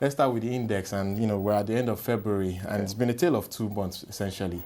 let's start with the index, and we're at the end of February, and it's been a tale of 2 months essentially.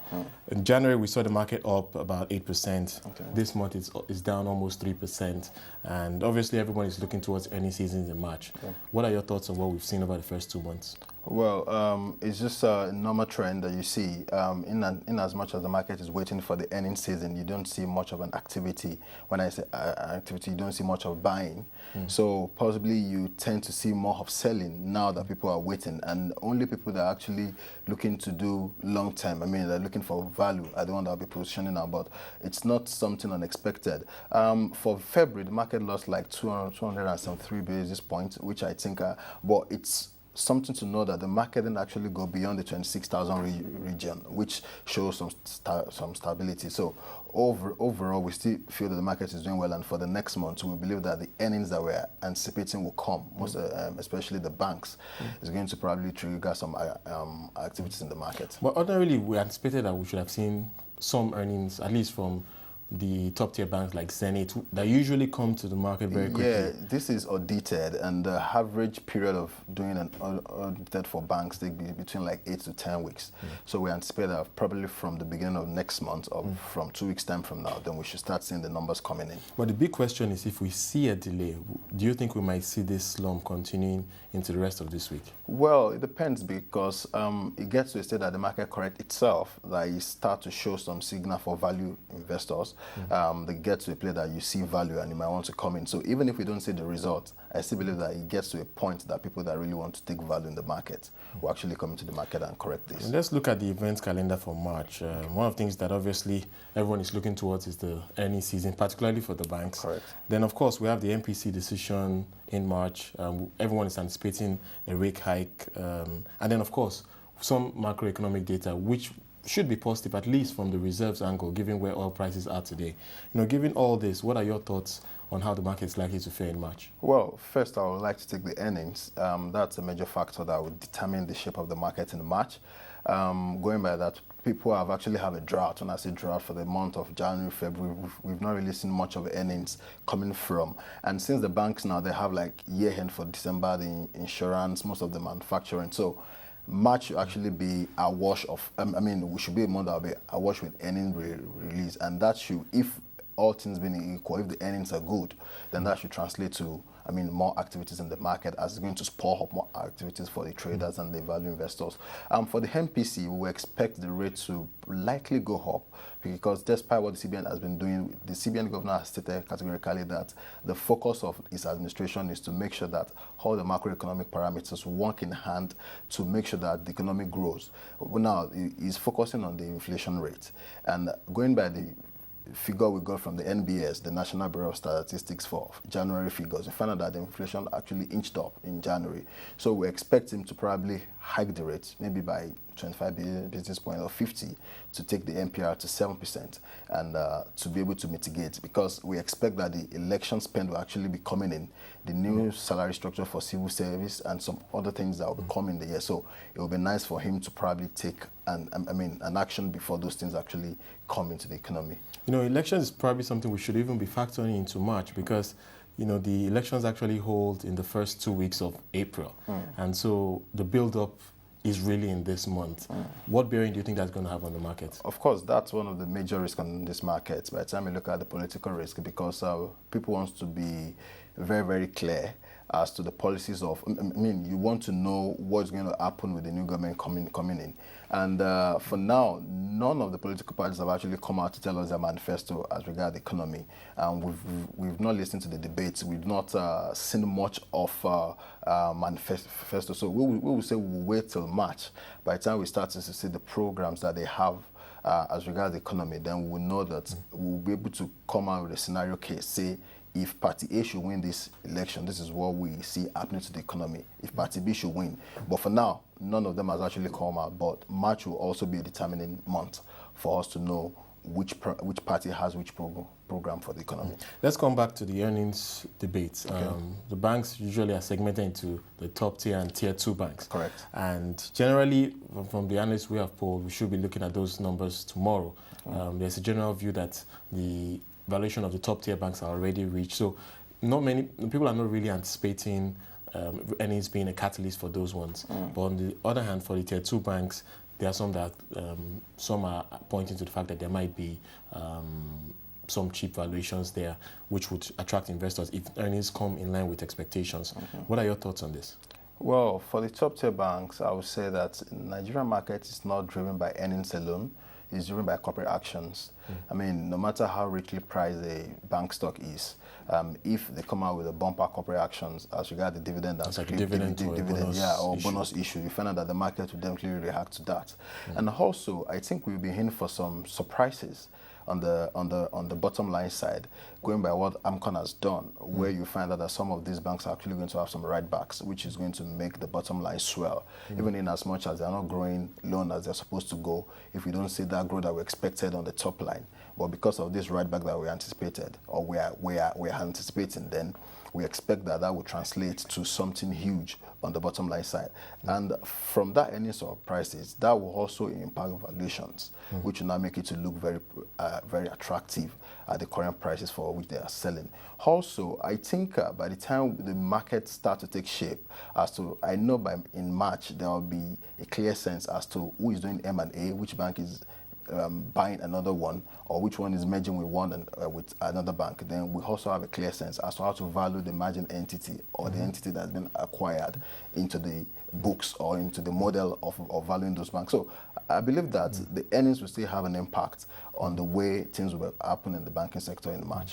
In January, we saw the market up about 8%. This month, it's down almost 3%, and obviously everyone is looking towards earning seasons in March. What are your thoughts on what we've seen over the first 2 months? Well, it's just a normal trend that you see. In as much as the market is waiting for the earnings season, you don't see much of an activity. When I say activity, you don't see much of buying. So possibly you tend to see more of selling now that people are waiting, and only people that are actually looking to do long term, they're looking for value, are the one that will be positioning now, but it's not something unexpected. For February, the market lost like 203 basis points, which I think, but it's something to know that the market didn't actually go beyond the 26,000 region, which shows some stability. So overall, we still feel that the market is doing well, and for the next month, we believe that the earnings that we're anticipating will come, most especially the banks, is going to probably trigger some activities in the market. But ordinarily, we anticipated that we should have seen some earnings, at least from the top-tier banks like Zenith, that usually come to the market very quickly. Yeah, this is audited, and the average period of doing an audited for banks take between like 8 to 10 weeks. So we anticipate that probably from the beginning of next month, or from 2 weeks' time from now, then we should start seeing the numbers coming in. But the big question is, if we see a delay, do you think we might see this slump continuing into the rest of this week? Well, it depends, because it gets to a state that the market correct itself, that it start to show some signal for value investors. They get to a place that you see value and you might want to come in. So even if we don't see the result, I still believe that it gets to a point that people that really want to take value in the market will actually come into the market and correct this. And let's look at the events calendar for March. One of the things that obviously everyone is looking towards is the earnings season, particularly for the banks. Correct. Then, of course, we have the MPC decision in March. Everyone is anticipating a rate hike. And then, of course, some macroeconomic data, which should be positive, at least from the reserves angle, given where oil prices are today. Given all this, what are your thoughts on how the market is likely to fare in March? Well, first, I would like to take the earnings. That's a major factor that would determine the shape of the market in March. Going by that, people have a drought. When I say drought, for the month of January, February, we've not really seen much of earnings coming from. And since the banks now, they have like year-end for December, the insurance, most of the manufacturing. So March should actually be a wash of, we should be a month that will be a wash with earnings release. And that should, if all things being equal, if the earnings are good, then that should translate to, more activities in the market, as it's going to spur up more activities for the traders and the value investors. For the MPC, we expect the rate to likely go up, because despite what the CBN has been doing, the CBN governor has stated categorically that the focus of his administration is to make sure that all the macroeconomic parameters work in hand to make sure that the economy grows. Now, he's focusing on the inflation rate, and going by the figure we got from the NBS, the National Bureau of Statistics, for January figures, we found out that the inflation actually inched up in January. So we expect him to probably hike the rate, maybe by 25 basis points or 50, to take the MPR to 7%, and to be able to mitigate, because we expect that the election spend will actually be coming in, the new salary structure for civil service, and some other things that will be coming in the year. So it will be nice for him to probably take an action before those things actually come into the economy. Elections is probably something we should even be factoring into March, because the elections actually hold in the first 2 weeks of April. And so the build-up is really in this month. What bearing do you think that's going to have on the market? Of course, that's one of the major risks on this market. By the time you look at the political risk, because people want to be very, very clear as to the policies of, you want to know what's going to happen with the new government coming in. And for now, none of the political parties have actually come out to tell us their manifesto as regards the economy. We've not listened to the debates. We've not seen much of manifesto. So we will say we'll wait till March. By the time we start to see the programs that they have as regards the economy, then we will know that we'll be able to come out with a scenario case, say, if Party A should win this election, this is what we see happening to the economy. If Party B should win. But for now, none of them has actually come out. But March will also be a determining month for us to know which party has which program for the economy. Let's come back to the earnings debates. Okay. The banks usually are segmented into the top tier and tier 2 banks. Correct. And generally, from the analysts we have polled, we should be looking at those numbers tomorrow. There's a general view that the valuation of the top tier banks are already reached. So not many people are not really anticipating earnings being a catalyst for those ones. But on the other hand, for the tier 2 banks, there are some that some are pointing to the fact that there might be some cheap valuations there, which would attract investors if earnings come in line with expectations. What are your thoughts on this? Well, for the top tier banks, I would say that the Nigerian market is not driven by earnings alone. It's driven by corporate actions. I mean, no matter how richly priced a bank stock is, if they come out with a bumper corporate actions as regard the dividend and like dividend or bonus issue, you find out that the market will definitely react to that. And also, I think we'll be in for some surprises on the bottom line side, going by what AMCON has done, where you find out that some of these banks are actually going to have some write-backs, which is going to make the bottom line swell, even in as much as they're not growing loan as they're supposed to go, if we don't see that growth that we expected on the top line. But because of this write-back that we anticipated, or we're anticipating, then we expect that that will translate to something huge on the bottom line side. And from that earnings or prices, that will also impact valuations, which will now make it to look very attractive at the current prices for which they are selling. Also, I think by the time the market starts to take shape, I know in March there will be a clear sense as to who is doing M&A, which bank is buying another one, or which one is merging with one and with another bank. Then we also have a clear sense as to how to value the margin entity or the entity that's been acquired into the books or into the model of valuing those banks. So I believe that the earnings will still have an impact on the way things will happen in the banking sector in March.